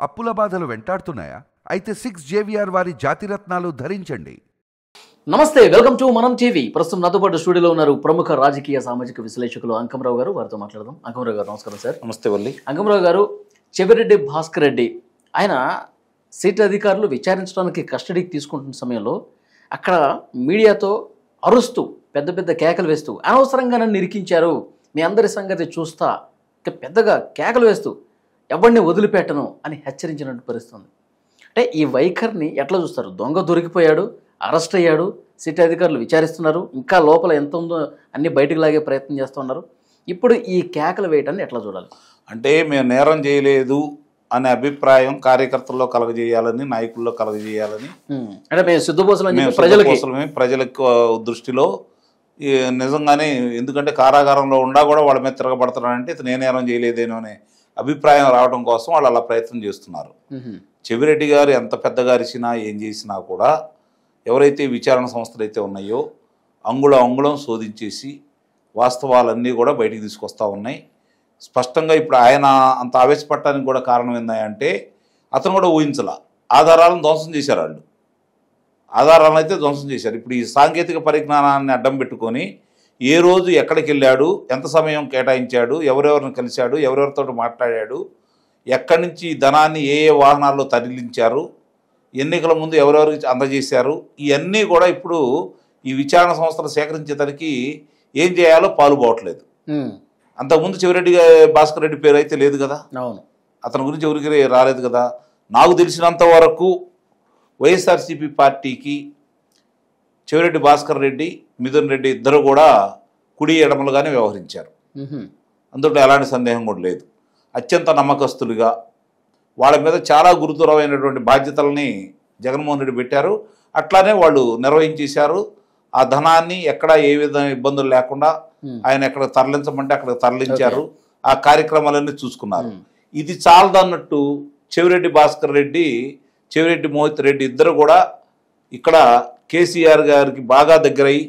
అప్పుల బాధలు వెంటాడుతున్నాయా? అయితే 6 జేవిఆర్ వారి జాతిరత్నాలు ధరించండి. నమస్తే, వెల్కమ్ టు మనం టీవీ. ప్రస్తుతం నాతో పాటు స్టూడియోలో ఉన్నారు ప్రముఖ రాజకీయ సామాజిక విశ్లేషకులు అంకమరావు గారు. వారితో మాట్లాడదాం. అంకమరావు గారు నమస్కారం సార్. నమస్తే వల్లి. అంకమరావు గారు, చెవిరెడ్డి భాస్కర్ రెడ్డి ఆయన సిట్ అధికారులు విచారించడానికి కస్టడీకి తీసుకుంటున్న సమయంలో అక్కడ మీడియాతో అరుస్తూ పెద్ద పెద్ద కేకలు వేస్తూ అనవసరంగా నన్ను ఇరికించారు, మీ అందరి సంగతి చూస్తా, పెద్దగా కేకలు వేస్తూ ఎవరిని వదిలిపెట్టను అని హెచ్చరించినట్టు పరిస్థితుంది. అంటే ఈ వైఖరిని ఎట్లా చూస్తారు? దొంగ దొరికిపోయాడు, అరెస్ట్ అయ్యాడు, సిట్ అధికారులు విచారిస్తున్నారు, ఇంకా లోపల ఎంత ఉందో అన్ని బయటకు లాగే ప్రయత్నం చేస్తున్నారు. ఇప్పుడు ఈ కేకలు వేయటాన్ని ఎట్లా చూడాలి? అంటే మేము నేరం చేయలేదు అనే అభిప్రాయం కార్యకర్తల్లో కలగజేయాలని, నాయకుల్లో కలగజేయాలని, అంటే మేము సిద్ధపోసలని ప్రజలకు దృష్టిలో నిజంగానే, ఎందుకంటే కారాగారంలో ఉండా కూడా వాళ్ళ మీద తిరగబడుతున్నారంటే ఇతను ఏ నేరం చేయలేదేనో అనే అభిప్రాయం రావడం కోసం వాళ్ళు అలా ప్రయత్నం చేస్తున్నారు. చెవిరెడ్డి గారు ఎంత పెద్దగా అరిచినా ఏం చేసినా కూడా ఎవరైతే విచారణ సంస్థలు అయితే ఉన్నాయో అంగుళం శోధించేసి వాస్తవాలన్నీ కూడా బయటికి తీసుకొస్తూ ఉన్నాయి. స్పష్టంగా ఇప్పుడు ఆయన అంత ఆవేశపడటానికి కూడా కారణం ఏంటంటే అతను కూడా ఊహించాల, ఆధారాలను ధ్వంసం చేశారు. వాళ్ళు ఆధారాలను అయితే ధ్వంసం చేశారు. ఇప్పుడు ఈ సాంకేతిక పరిజ్ఞానాన్ని అడ్డం పెట్టుకొని ఏ రోజు ఎక్కడికి వెళ్ళాడు, ఎంత సమయం కేటాయించాడు, ఎవరెవరిని కలిశాడు, ఎవరెవరితో మాట్లాడాడు, ఎక్కడి నుంచి ధనాన్ని ఏ ఏ వాహనాల్లో తరలించారు, ఎన్నికల ముందు ఎవరెవరికి అందజేశారు, ఇవన్నీ కూడా ఇప్పుడు ఈ విచారణ సంస్థలు సేకరించేదానికి ఏం చేయాలో పాలుపోవట్లేదు. అంతకుముందు చెవిరెడ్డి భాస్కర్ రెడ్డి పేరు అయితే లేదు కదా, అతని గురించి ఎవరికి రాలేదు కదా. నాకు తెలిసినంత వరకు వైఎస్ఆర్సీపీ పార్టీకి చెవిరెడ్డి భాస్కర్ రెడ్డి, మిథున్ రెడ్డి ఇద్దరు కూడా కుడి ఎడమలుగానే వ్యవహరించారు. అందులో ఎలాంటి సందేహం కూడా లేదు. అత్యంత నమ్మకస్తులుగా వాళ్ళ మీద చాలా గురుతరమైనటువంటి బాధ్యతల్ని జగన్మోహన్ రెడ్డి పెట్టారు. అట్లానే వాళ్ళు నిర్వహించేశారు. ఆ ధనాన్ని ఎక్కడ ఏ విధంగా ఇబ్బందులు లేకుండా ఆయన ఎక్కడ తరలించమంటే అక్కడ తరలించారు. ఆ కార్యక్రమాలన్నీ చూసుకున్నారు. ఇది చాలదన్నట్టు చెవిరెడ్డి భాస్కర్ రెడ్డి, చెవిరెడ్డి మోహిత్ రెడ్డి ఇద్దరు కూడా ఇక్కడ కేసీఆర్ గారికి బాగా దగ్గరై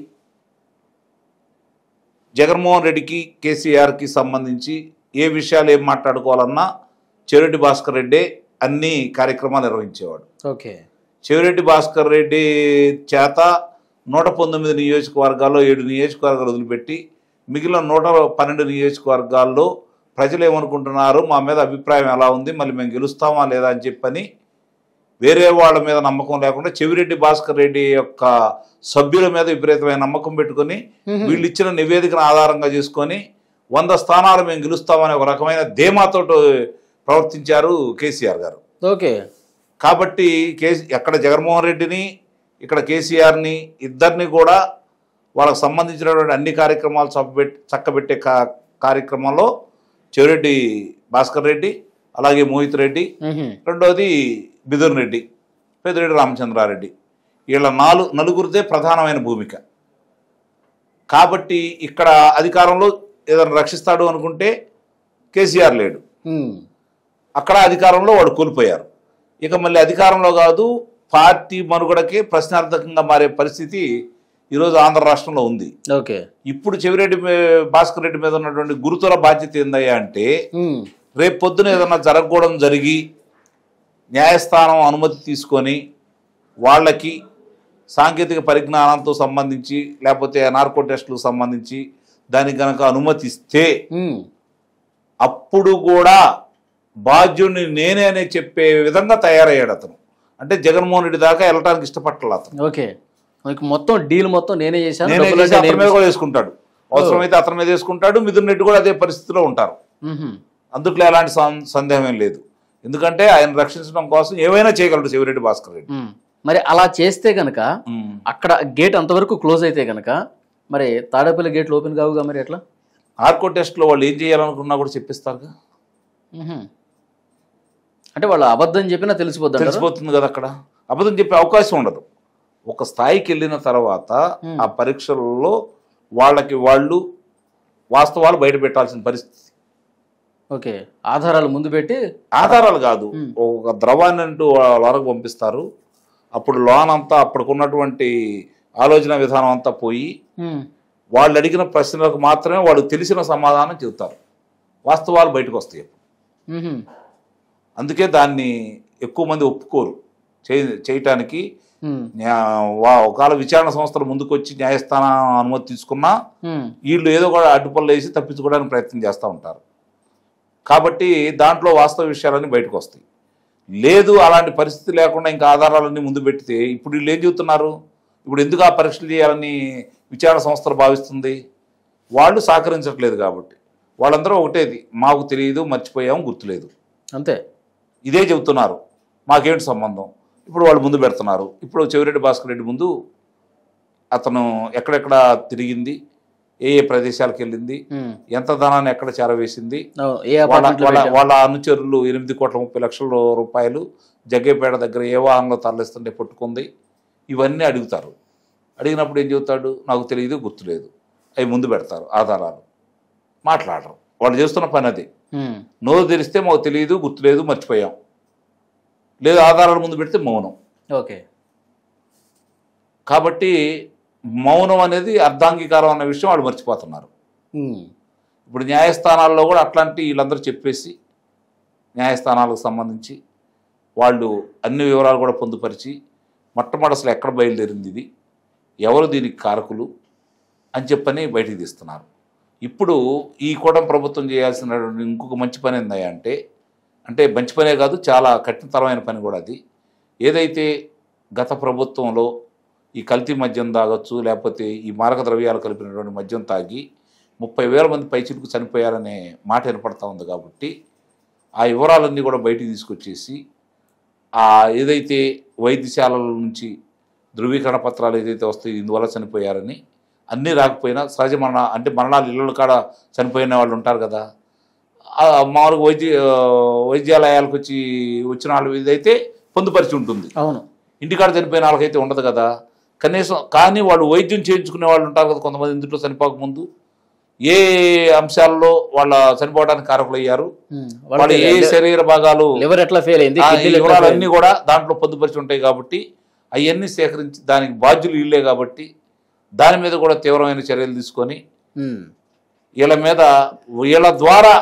జగన్మోహన్ రెడ్డికి కేసీఆర్కి సంబంధించి ఏ విషయాలు ఏం మాట్లాడుకోవాలన్నా చెవిరెడ్డి భాస్కర్ రెడ్డి అన్ని కార్యక్రమాలు నిర్వహించేవాడు. చెవిరెడ్డి భాస్కర్ రెడ్డి చేత 119 నియోజకవర్గాల్లో 7 నియోజకవర్గాలు వదిలిపెట్టి మిగిలిన 112 నియోజకవర్గాల్లో ప్రజలు ఏమనుకుంటున్నారు, మా మీద అభిప్రాయం ఎలా ఉంది, మళ్ళీ మేము గెలుస్తామా లేదా అని చెప్పని వేరే వాళ్ళ మీద నమ్మకం లేకుండా చెవిరెడ్డి భాస్కర్ రెడ్డి యొక్క సభ్యుల మీద విపరీతమైన నమ్మకం పెట్టుకుని వీళ్ళు ఇచ్చిన నివేదికను ఆధారంగా చేసుకొని 100 స్థానాలు మేము గెలుస్తామని ఒక రకమైన ధీమాతో ప్రవర్తించారు కేసీఆర్ గారు. కాబట్టి ఎక్కడ జగన్మోహన్ రెడ్డిని, ఇక్కడ కేసీఆర్ని ఇద్దరిని కూడా వాళ్ళకు సంబంధించినటువంటి అన్ని కార్యక్రమాలు చక్కబెట్టే కార్యక్రమంలో చెవిరెడ్డి భాస్కర్ రెడ్డి, అలాగే మోహిత్ రెడ్డి, రెండోది మిథున్ రెడ్డి, పెద్దిరెడ్డి రామచంద్రారెడ్డి, వీళ్ళ నలుగురిదే ప్రధానమైన భూమిక. కాబట్టి ఇక్కడ అధికారంలో ఏదైనా రక్షిస్తాడు అనుకుంటే కేసీఆర్ లేడు, అక్కడ అధికారంలో వాడు కోల్పోయారు. ఇక మళ్ళీ అధికారంలో కాదు, పార్టీ మనుగడకే ప్రశ్నార్థకంగా మారే పరిస్థితి ఈరోజు ఆంధ్ర రాష్ట్రంలో ఉంది. ఇప్పుడు చెవిరెడ్డి భాస్కర్ రెడ్డి మీద ఉన్నటువంటి గురుతర బాధ్యత ఏందయ్యా అంటే, రేపు పొద్దున ఏదన్నా జరగకూడదు జరిగి న్యాయస్థానం అనుమతి తీసుకొని వాళ్ళకి సాంకేతిక పరిజ్ఞానంతో సంబంధించి లేకపోతే నార్కో టెస్టులకు సంబంధించి దానికి కనుక అనుమతిస్తే అప్పుడు కూడా బాధ్యుడిని నేనే అని చెప్పే విధంగా తయారయ్యాడు అతను. అంటే జగన్మోహన్ రెడ్డి దాకా వెళ్ళటానికి ఇష్టపట్టాలి అతను. మొత్తం డీల్ మొత్తం నేనే చేశాను, అతని మీద కూడా వేసుకుంటాడు, అవసరమైతే అతని మీద వేసుకుంటాడు. మిథున్ రెడ్డి కూడా అదే పరిస్థితిలో ఉంటారు. అందుట్లో ఎలాంటి సందేహం ఏం లేదు. ఎందుకంటే ఆయన రక్షించడం కోసం ఏమైనా చేయగలడు చెవిరెడ్డి భాస్కర్ రెడ్డి. మరి అలా చేస్తే గనక అక్కడ గేట్ అంతవరకు క్లోజ్ అయితే గనక మరి తాడేపల్లి గేట్లు ఓపెన్ కావుగా, మరి ఎట్లా? నార్కో టెస్ట్లో వాళ్ళు ఏం చేయాలనుకున్నా కూడా చెప్పిస్తారుగా. అంటే వాళ్ళు అబద్ధం చెప్పినా తెలిసిపోతుంది కదా. అక్కడ అబద్ధం చెప్పే అవకాశం ఉండదు. ఒక స్థాయికి వెళ్ళిన తర్వాత ఆ పరీక్షలలో వాళ్ళకి వాళ్ళు వాస్తవాలు బయట పెట్టాల్సిన పరిస్థితి. ఆధారాలు ముందు పెట్టి, ఆధారాలు కాదు, ఒక ద్రవాన్ని అంటూ లోనకు పంపిస్తారు. అప్పుడు లోన్ అంతా అప్పటికున్నటువంటి ఆలోచన విధానం అంతా పోయి వాళ్ళు అడిగిన ప్రశ్నలకు మాత్రమే వాళ్ళు తెలిసిన సమాధానం చెబుతారు. వాస్తవాలు బయటకు వస్తాయి. అందుకే దాన్ని ఎక్కువ మంది ఒప్పుకోరు చేయటానికి. ఒకవేళ విచారణ సంస్థలు ముందుకు వచ్చి న్యాయస్థానం అనుమతి తీసుకున్నా వీళ్ళు ఏదో కూడా అడ్డుపనులు వేసి తప్పించుకోవడానికి ప్రయత్నం చేస్తూ ఉంటారు. కాబట్టి దాంట్లో వాస్తవ విషయాలన్నీ బయటకు వస్తాయి. లేదు అలాంటి పరిస్థితి లేకుండా ఇంకా ఆధారాలన్నీ ముందు పెడితే ఇప్పుడు వీళ్ళు ఏం చెబుతున్నారు, ఇప్పుడు ఎందుకు ఆ పరీక్షలు చేయాలని విచారణ సంస్థలు భావిస్తుంది, వాళ్ళు సహకరించట్లేదు. కాబట్టి వాళ్ళందరూ ఒకటేది, మాకు తెలియదు, మర్చిపోయాము, గుర్తులేదు, అంతే ఇదే చెబుతున్నారు. మాకేంటి సంబంధం. ఇప్పుడు వాళ్ళు ముందు పెడుతున్నారు. ఇప్పుడు చెవిరెడ్డి భాస్కర్ రెడ్డి ముందు అతను ఎక్కడెక్కడ తిరిగింది, ఏ ఏ ప్రదేశాలకు వెళ్ళింది, ఎంత ధనాన్ని ఎక్కడ చేరవేసింది, వాళ్ళ అనుచరులు 8,30,00,000 రూపాయలు జగ్గేపేట దగ్గర ఏ వాహనంలో తరలిస్తుంటే పట్టుకుంది, ఇవన్నీ అడుగుతారు. అడిగినప్పుడు ఏం చెబుతాడు, నాకు తెలియదు, గుర్తులేదు. అవి ముందు పెడతారు ఆధారాలు, మాట్లాడరు. వాళ్ళు చేస్తున్న పని అది. నోరు తెరిస్తే మాకు తెలియదు, గుర్తులేదు, మర్చిపోయాం, లేదు ఆధారాలు ముందు పెడితే మౌనం. ఓకే. కాబట్టి మౌనం అనేది అర్ధాంగీకారం అన్న విషయం వాళ్ళు మర్చిపోతున్నారు. ఇప్పుడు న్యాయస్థానాల్లో కూడా అట్లాంటి వీళ్ళందరూ చెప్పేసి న్యాయస్థానాలకు సంబంధించి వాళ్ళు అన్ని వివరాలు కూడా పొందుపరిచి మొట్టమొదటి అసలు ఎక్కడ బయలుదేరింది ఇది, ఎవరు దీనికి కారకులు అని చెప్పని బయటికి తీస్తున్నారు. ఇప్పుడు ఈ కూటమి ప్రభుత్వం చేయాల్సినటువంటి ఇంకొక మంచి పని ఏందా అంటే మంచి పనే కాదు, చాలా కఠినతరమైన పని కూడా అది. ఏదైతే గత ప్రభుత్వంలో ఈ కల్తీ మద్యం తాగొచ్చు, లేకపోతే ఈ మారక ద్రవ్యాలు కలిపినటువంటి మద్యం తాగి 30,000 మంది పైచిలకు చనిపోయారనే మాట ఏర్పడతా ఉంది. కాబట్టి ఆ వివరాలన్నీ కూడా బయటికి తీసుకొచ్చేసి ఏదైతే వైద్యశాలల నుంచి ధృవీకరణ పత్రాలు ఏదైతే వస్తాయి ఇందువల్ల చనిపోయారని, అన్నీ రాకపోయినా సహజ అంటే మరణాలు ఇళ్ళ కాడ చనిపోయిన వాళ్ళు ఉంటారు కదా, మామూలుగా వైద్యాలయాలకు వచ్చిన వాళ్ళు ఇదైతే పొందుపరిచి ఉంటుంది. అవును, ఇంటికాడ చనిపోయిన వాళ్ళకైతే ఉండదు కదా కనీసం. కానీ వాళ్ళు వైద్యం చేయించుకునే వాళ్ళు ఉంటారు కదా కొంతమంది, ఇందులో చనిపోకముందు ఏ అంశాల్లో వాళ్ళ చనిపోవడానికి కారకులయ్యారు, వాళ్ళ ఏ శరీర భాగాలు ఎట్లా ఫెయిల్ అయింది, వివరాలన్నీ కూడా దాంట్లో పొందుపరిచి ఉంటాయి. కాబట్టి అవన్నీ సేకరించి దానికి బాధ్యులు వీళ్ళే. కాబట్టి దాని మీద కూడా తీవ్రమైన చర్యలు తీసుకొని వీళ్ళ ద్వారా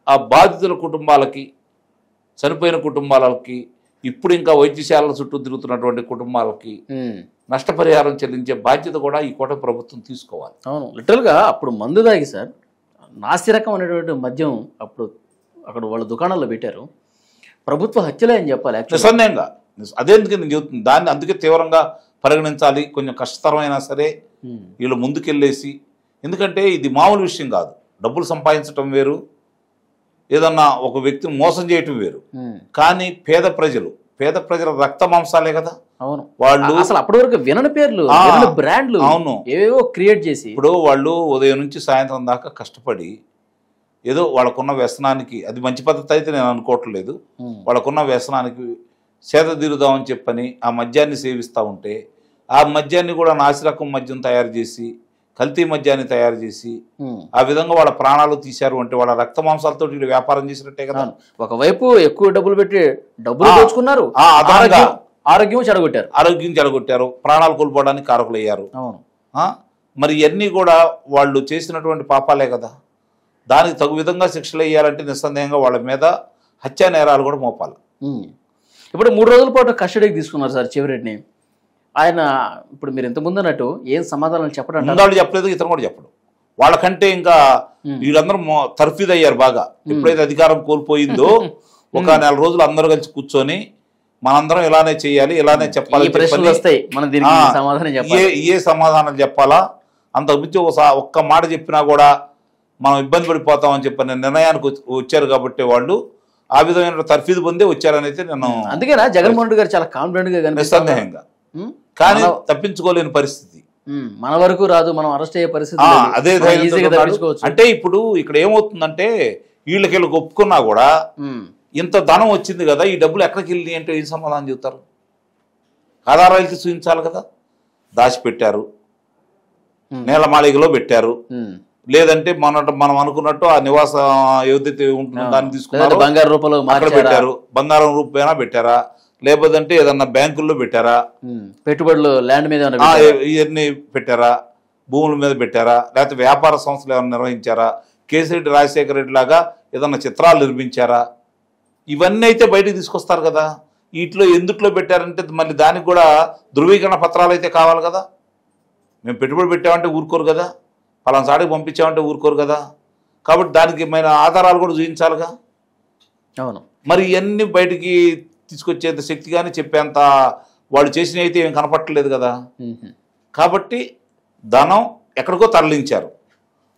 ఆ బాధితుల కుటుంబాలకి, చనిపోయిన కుటుంబాలకి, ఇప్పుడు ఇంకా వైద్యశాలల చుట్టూ తిరుగుతున్నటువంటి కుటుంబాలకి నష్టపరిహారం చెల్లించే బాధ్యత కూడా ఈ కూటమి ప్రభుత్వం తీసుకోవాలి. అవును, లిటరల్గా అప్పుడు మందు తాగి సార్ నాసిరకం అనేటువంటి మద్యం అప్పుడు అక్కడ వాళ్ళ దుకాణాల్లో పెట్టారు. ప్రభుత్వ హత్యలే అని చెప్పాలి. నిస్సందేహంగా అదే నేను చెబుతుంది. దాన్ని అందుకే తీవ్రంగా పరిగణించాలి. కొంచెం కష్టతరమైనా సరే వీళ్ళు ముందుకెళ్ళేసి, ఎందుకంటే ఇది మామూలు విషయం కాదు. డబ్బులు సంపాదించడం వేరు, ఏదన్నా ఒక వ్యక్తిని మోసం చేయటం వేరు. కానీ పేద ప్రజల రక్త మాంసాలే కదా. అవును, వాళ్ళు అసలు అప్పటి వరకు వినని పేర్లు, బ్రాండ్లు, అవును, ఏవేవో క్రియేట్ చేసి, ఇప్పుడు వాళ్ళు ఉదయం నుంచి సాయంత్రం దాకా కష్టపడి ఏదో వాళ్ళకున్న వ్యసనానికి, అది మంచి పద్ధతి అయితే నేను అనుకోవట్లేదు, వాళ్ళకున్న వ్యసనానికి సేద తీరుదామని చెప్పని ఆ మద్యాన్ని సేవిస్తూ ఉంటే, ఆ మద్యాన్ని కూడా నాసిరకం మద్యం తయారు చేసి, కల్తీ మద్యాన్ని తయారు చేసి ఆ విధంగా వాళ్ళ ప్రాణాలు తీశారు అంటే వాళ్ళ రక్త మాంసాలతో వీళ్ళు వ్యాపారం చేసినట్టే కదా. ఒకవైపు ఎక్కువ డబ్బులు పెట్టి డబ్బులు దోచుకున్నారు, ఆరోగ్యం చెడగొట్టారు, ప్రాణాలు కోల్పోవడానికి కారకులయ్యారు. మరి ఇవన్నీ కూడా వాళ్ళు చేసినటువంటి పాపాలే కదా. దానికి తగు విధంగా శిక్షలు వేయాలంటే నిస్సందేహంగా వాళ్ళ మీద హత్యా నేరాలు కూడా మోపాలి. ఇప్పుడు 3 రోజుల పాటు కస్టడీకి తీసుకున్నారు సార్ చెవిరెడ్డిని. ఆయన ఇప్పుడు మీరు ఇంతకుముందు అన్నట్టు ఏం సమాధానాలు చెప్పడం చెప్పలేదు, ఇతను కూడా చెప్పడు. వాళ్ళకంటే ఇంకా వీళ్ళందరూ తర్ఫీదు అయ్యారు బాగా. ఎప్పుడైతే అధికారం కోల్పోయిందో ఒక 4 రోజులు అందరూ కలిసి కూర్చొని మనందరం ఇలానే చేయాలి, ఇలానే చెప్పాలి, ఏ సమాధానం చెప్పాలా, అంతకుమించి ఒక్క మాట చెప్పినా కూడా మనం ఇబ్బంది పడిపోతామని చెప్పిన నిర్ణయానికి వచ్చారు. కాబట్టి వాళ్ళు ఆ విధమైన తర్ఫీదు పొందే వచ్చారని అయితే నేను, అందుకేనా జగన్మోహన్ రెడ్డి గారు చాలా కాన్ఫిడెంట్ గా నిస్సందేహంగా, కానీ తప్పించుకోలేని పరిస్థితి, మన వరకు రాదు, మనం అరెస్ట్ అయ్యే పరిస్థితి అదే. అంటే ఇప్పుడు ఇక్కడ ఏమవుతుందంటే వీళ్ళకి ఒప్పుకున్నా కూడా ఇంత ధనం వచ్చింది కదా, ఈ డబ్బులు ఎక్కడికి వెళ్ళి అంటే ఏం సమాధానం చెబుతారు? ఆధారాలకి చూపించాలి కదా. దాచిపెట్టారు, నేలమాళిగలో పెట్టారు, లేదంటే మనం అనుకున్నట్టు ఆ నివాస ఏదైతే ఉంటుందో దాన్ని తీసుకున్నారు, బంగారు రూపంలో పెట్టారు, బంగారం రూపేనా పెట్టారా, లేదంటే ఏదన్నా బ్యాంకుల్లో పెట్టారా, పెట్టుబడులు ల్యాండ్ మీద ఇవన్నీ పెట్టారా, భూముల మీద పెట్టారా, లేకపోతే వ్యాపార సంస్థలు ఏమైనా నిర్వహించారా, కేసిరెడ్డి రాజశేఖర రెడ్డి లాగా ఏదన్నా చిత్రాలు నిర్మించారా, ఇవన్నీ అయితే బయటకు తీసుకొస్తారు కదా. వీటిలో ఎందుట్లో పెట్టారంటే మళ్ళీ దానికి కూడా ధృవీకరణ పత్రాలు అయితే కావాలి కదా. మేము పెట్టుబడి పెట్టామంటే ఊరుకోరు కదా, పలానా సాడికి పంపించామంటే ఊరుకోరు కదా. కాబట్టి దానికి మన ఆధారాలు కూడా చూపించాలిగా. అవును. మరి ఇవన్నీ బయటికి తీసుకొచ్చేంత శక్తి కానీ చెప్పేంత వాళ్ళు చేసినవి అయితే ఏం కనపట్టలేదు కదా. కాబట్టి ధనం ఎక్కడికో తరలించారు.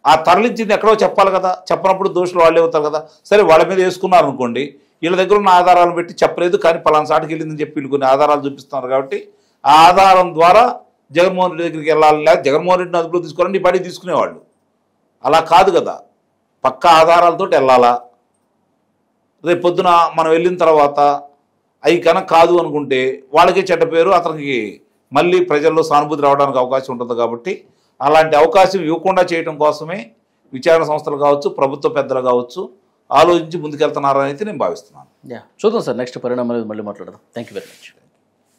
ఆ తరలించింది ఎక్కడో చెప్పాలి కదా. చెప్పనప్పుడు దోషులు వాళ్ళే అవుతారు కదా. సరే వాళ్ళ మీద వేసుకున్నారు అనుకోండి, వీళ్ళ దగ్గర ఉన్న ఆధారాలను పెట్టి చెప్పలేదు కానీ పలానా సాటికి వెళ్ళిందని చెప్పి వీళ్ళు కొన్ని ఆధారాలు చూపిస్తున్నారు. కాబట్టి ఆ ఆధారం ద్వారా జగన్మోహన్ రెడ్డి దగ్గరికి వెళ్ళాలి, లేదా జగన్మోహన్ రెడ్డిని అదుపులో తీసుకోవాలని బయట తీసుకునేవాళ్ళు. అలా కాదు కదా, పక్కా ఆధారాలతో వెళ్ళాలా. రేపు పొద్దున మనం వెళ్ళిన తర్వాత అవి కనుక కాదు అనుకుంటే వాళ్ళకే చెడ్డ పేరు, అతనికి మళ్ళీ ప్రజల్లో సానుభూతి రావడానికి అవకాశం ఉంటుంది. కాబట్టి అలాంటి అవకాశం ఇవ్వకుండా చేయడం కోసమే విచారణ సంస్థలు కావచ్చు, ప్రభుత్వ పెద్దలు కావచ్చు ఆలోచించి ముందుకెళ్తున్నారని అయితే నేను భావిస్తున్నాను. చూద్దాం సార్, నెక్స్ట్ పరిణామాలు మళ్ళీ మాట్లాడదాం. Thank you very much.